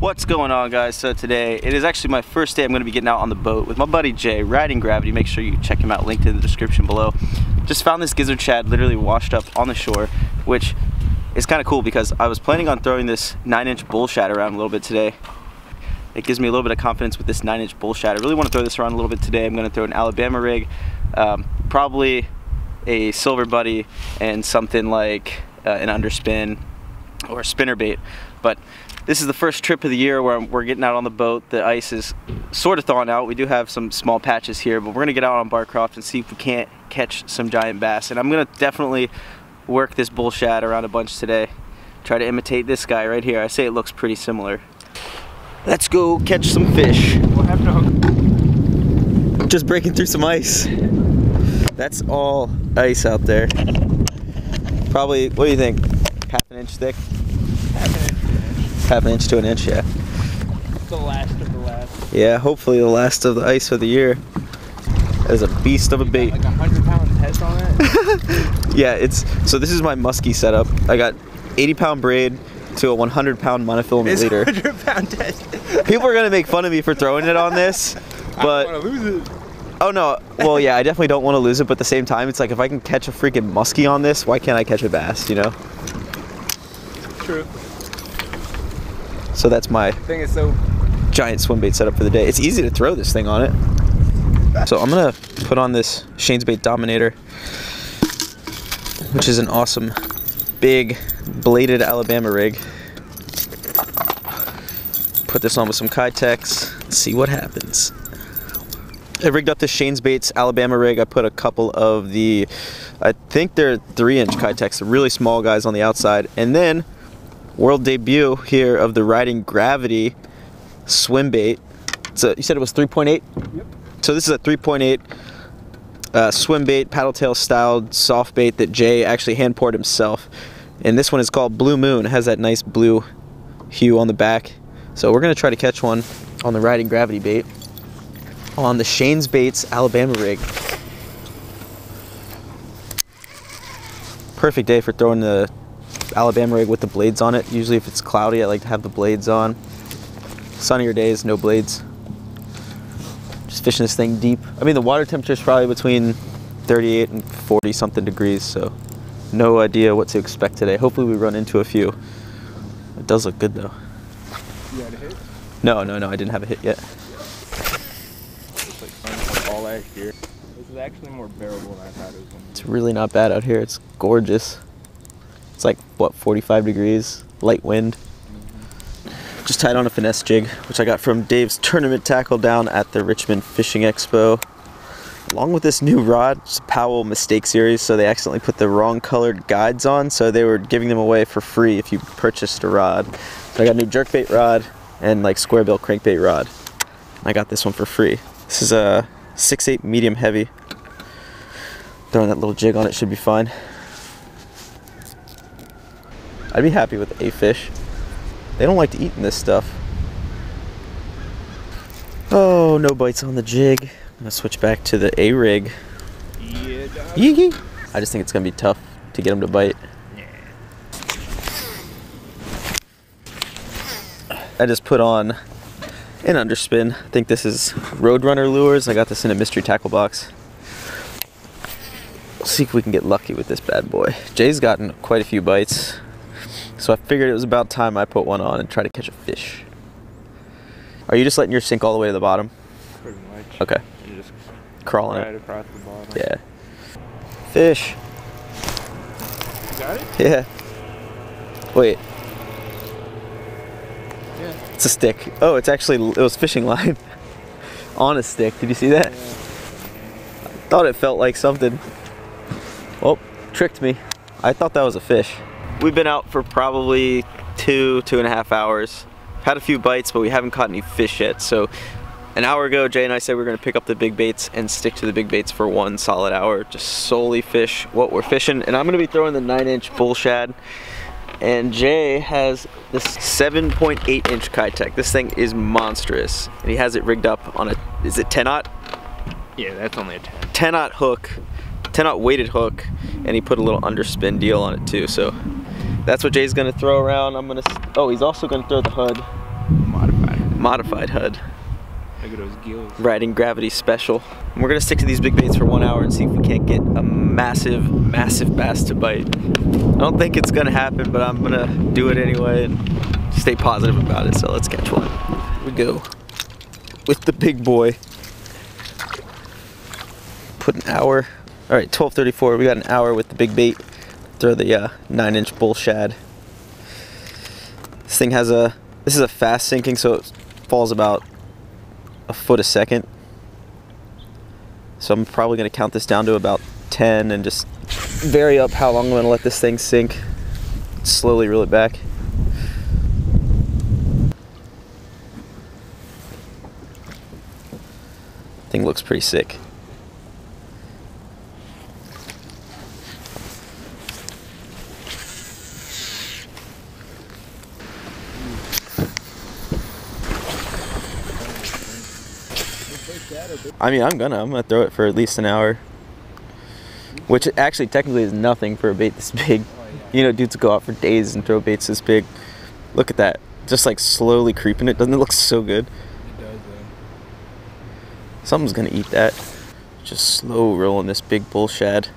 What's going on, guys? So today, it is actually my first day I'm going to be getting out on the boat with my buddy Jay, riding Gravity. Make sure you check him out, linked in the description below. Just found this gizzard shad literally washed up on the shore, which is kind of cool because I was planning on throwing this 9-inch bull shad around a little bit today. It gives me a little bit of confidence with this 9-inch bull shad. I really want to throw this around a little bit today. I'm going to throw an Alabama rig, probably a silver buddy, and something like an underspin or a spinnerbait. But this is the first trip of the year where we're getting out on the boat. The ice is sort of thawing out. We do have some small patches here, but we're gonna get out on Barcroft and see if we can't catch some giant bass. And I'm gonna definitely work this bull shad around a bunch today. Try to imitate this guy right here. I say it looks pretty similar. Let's go catch some fish. What happened to hook? Just breaking through some ice. That's all ice out there. Probably, what do you think? Half an inch thick? Half an inch to an inch, yeah. The last of the last. Yeah, hopefully the last of the ice of the year. That is a beast of a bait. Like 100-pound test on it? Yeah, so this is my muskie setup. I got 80-pound braid to a 100-pound monofilament leader. 100-pound test. People are gonna make fun of me for throwing it on this, but I don't want to lose it. Oh no, well yeah, I definitely don't want to lose it, but at the same time, it's like if I can catch a freaking muskie on this, why can't I catch a bass, you know? True. So that's my thing is so giant swim bait setup for the day. It's easy to throw this thing on it. So I'm gonna put on this Swimbait Dominator, which is an awesome big bladed Alabama rig. Put this on with some Kitex, see what happens. I rigged up this Swimbait Alabama rig. I put a couple of the, I think they're 3-inch Kitex, the really small guys on the outside, and then world debut here of the Riding Gravity Swimbait. So you said it was 3.8? Yep. So this is a 3.8 Swimbait paddle tail styled soft bait that Jay actually hand poured himself. And this one is called Blue Moon. It has that nice blue hue on the back. So we're gonna try to catch one on the Riding Gravity bait on the Swimbait Alabama rig. Perfect day for throwing the Alabama rig with the blades on it. Usually if it's cloudy, I like to have the blades on. Sunnier days, no blades. Just fishing this thing deep. I mean, the water temperature is probably between 38 and 40 something degrees, so no idea what to expect today. Hopefully we run into a few. It does look good though. You had a hit? No, I didn't have a hit yet. It's like sunset all last year. This is actually more bearable than I thought it was going to be. It's really not bad out here. It's gorgeous. It's like, what, 45 degrees, light wind. Just tied on a Finesse jig, which I got from Dave's tournament tackle down at the Richmond Fishing Expo. Along with this new rod, it's a Powell Mistake Series, so they accidentally put the wrong colored guides on, so they were giving them away for free if you purchased a rod. So I got a new jerkbait rod and like square bill crankbait rod. I got this one for free. This is a 6/8 medium heavy. Throwing that little jig on it should be fine. I'd be happy with a fish. They don't like to eat in this stuff. Oh, no bites on the jig. I'm gonna switch back to the A rig. Yeah, dog. Yee-hee. I just think it's gonna be tough to get them to bite. Yeah. I just put on an underspin. I think this is Roadrunner lures. I got this in a mystery tackle box. We'll see if we can get lucky with this bad boy. Jay's gotten quite a few bites, so I figured it was about time I put one on and try to catch a fish. Are you just letting yours sink all the way to the bottom? Pretty much. Okay. You just Crawling right it. across the bottom. Yeah. Fish. You got it? Yeah. Wait. Yeah. It's a stick. Oh, it was fishing line on a stick. Did you see that? Yeah. I thought it felt like something. Oh, tricked me. I thought that was a fish. We've been out for probably 2.5 hours. Had a few bites, but we haven't caught any fish yet. So an hour ago, Jay and I said we were gonna pick up the big baits and stick to the big baits for 1 solid hour. Just solely fish what we're fishing. And I'm gonna be throwing the 9-inch bull shad. And Jay has this 7.8-inch Kitex. This thing is monstrous. And he has it rigged up on a, is it 10-aught? Yeah, that's only a 10. 10-aught hook, 10-aught weighted hook, and he put a little underspin deal on it too. So that's what Jay's gonna throw around. Oh, he's also gonna throw the hood. Modified HUD. Look at those gills. Riding gravity special. And we're gonna stick to these big baits for 1 hour and see if we can't get a massive, massive bass to bite. I don't think it's gonna happen, but I'm gonna do it anyway and stay positive about it. So let's catch one. Here we go with the big boy. Put an hour. All right, 12:34. We got an hour with the big bait. Throw the 9-inch bull shad. This thing has this is a fast sinking, so it falls about a foot a second. So I'm probably gonna count this down to about 10 and just vary up how long I'm gonna let this thing sink. Slowly reel it back. Thing looks pretty sick. I mean, I'm gonna throw it for at least an hour, which actually technically is nothing for a bait this big. You know, dudes go out for days and throw baits this big. Look at that, just like slowly creeping it. Doesn't it look so good? It does, Something's gonna eat that. Just slow rolling this big bull shad.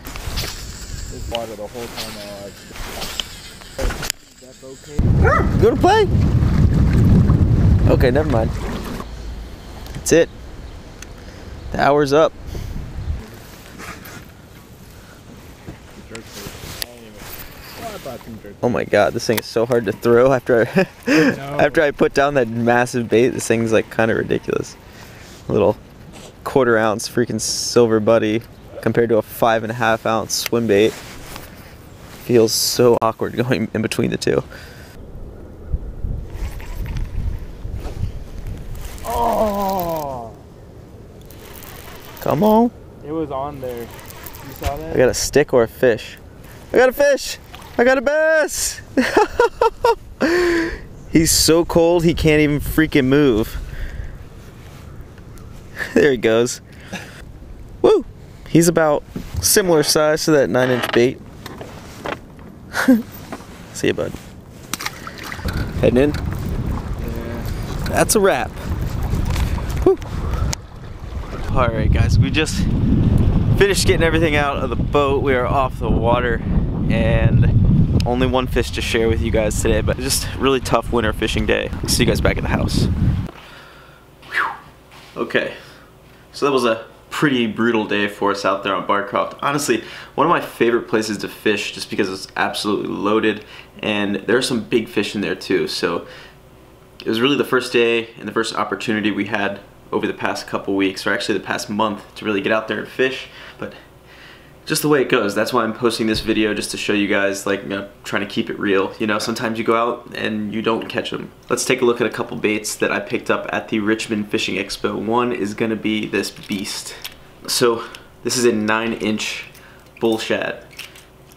This water the whole time That's okay. You gonna play? Okay, never mind. That's it. The hour's up. Oh my god, this thing is so hard to throw after after I put down that massive bait. This thing's like kind of ridiculous. A little 1/4 ounce freaking silver buddy compared to a 5.5 ounce swim bait. Feels so awkward going in between the two. Oh! Come on. It was on there. You saw that? I got a stick or a fish. I got a fish! I got a bass! He's so cold he can't even freaking move. There he goes. Woo! He's about similar size to that 9-inch bait. See you, bud. Heading in? Yeah. That's a wrap. Woo! Alright guys, we just finished getting everything out of the boat. We are off the water and only one fish to share with you guys today, but just a really tough winter fishing day. See you guys back at the house. Whew. Okay, so that was a pretty brutal day for us out there on Barcroft. Honestly, one of my favorite places to fish just because it's absolutely loaded and there are some big fish in there too. So it was really the first day and the first opportunity we had over the past couple weeks, or actually the past month, to really get out there and fish. But just the way it goes, that's why I'm posting this video, just to show you guys, like, you know, trying to keep it real. You know, sometimes you go out and you don't catch them. Let's take a look at a couple baits that I picked up at the Richmond Fishing Expo. One is gonna be this beast. So this is a 9-inch bull shad.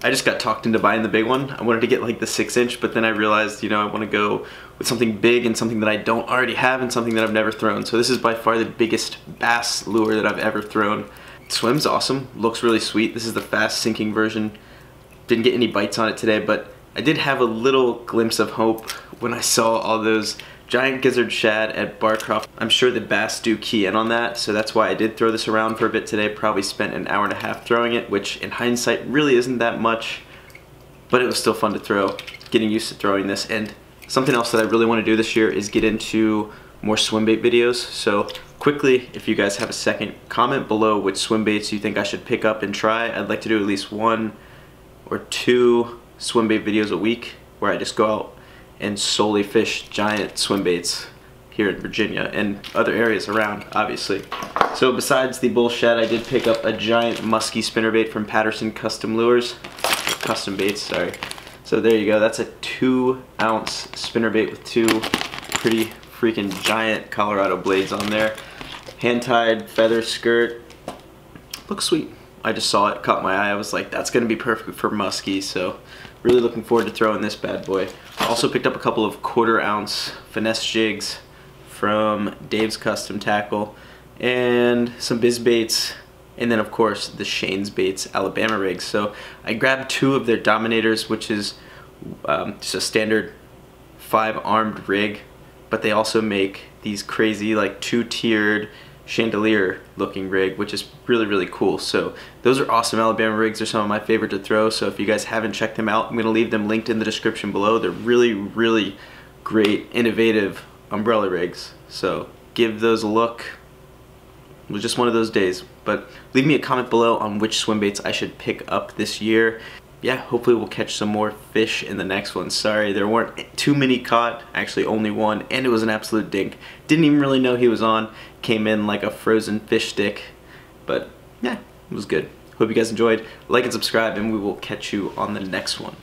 I just got talked into buying the big one. I wanted to get like the 6-inch, but then I realized, you know, I want to go with something big and something that I don't already have and something that I've never thrown. So this is by far the biggest bass lure that I've ever thrown. It swims awesome, looks really sweet. This is the fast sinking version. Didn't get any bites on it today, but I did have a little glimpse of hope when I saw all those giant gizzard shad at Barcroft. I'm sure the bass do key in on that, so that's why I did throw this around for a bit today. Probably spent an hour and a half throwing it, which in hindsight really isn't that much, but it was still fun to throw, getting used to throwing this. And something else that I really want to do this year is get into more swim bait videos. So quickly, if you guys have a second, comment below which swim baits you think I should pick up and try. I'd like to do at least 1 or 2 swim bait videos a week where I just go out and solely fish giant swim baits here in Virginia and other areas around, obviously. So besides the bull shad, I did pick up a giant musky spinnerbait from Patterson Custom Lures. Custom baits, sorry. So there you go, that's a 2-ounce spinnerbait with 2 pretty freaking giant Colorado blades on there. Hand-tied feather skirt. Looks sweet. I just saw it, caught my eye. I was like, that's gonna be perfect for muskie, so really looking forward to throwing this bad boy. I also picked up a couple of 1/4 ounce finesse jigs from Dave's Custom Tackle and some biz baits, and then of course the Shane's Baits Alabama rigs. So I grabbed 2 of their Dominators, which is just a standard 5-armed rig, but they also make these crazy like 2-tiered chandelier looking rig, which is really cool. So those are awesome Alabama rigs. They're some of my favorite to throw, so if you guys haven't checked them out, I'm gonna leave them linked in the description below. They're really great, innovative umbrella rigs, so give those a look. It was just one of those days. But leave me a comment below on which swim baits I should pick up this year. Yeah, hopefully we'll catch some more fish in the next one. Sorry, there weren't too many caught, actually only one, and it was an absolute dink. Didn't even really know he was on. Came in like a frozen fish stick, but yeah, it was good. Hope you guys enjoyed. Like and subscribe, and we will catch you on the next one.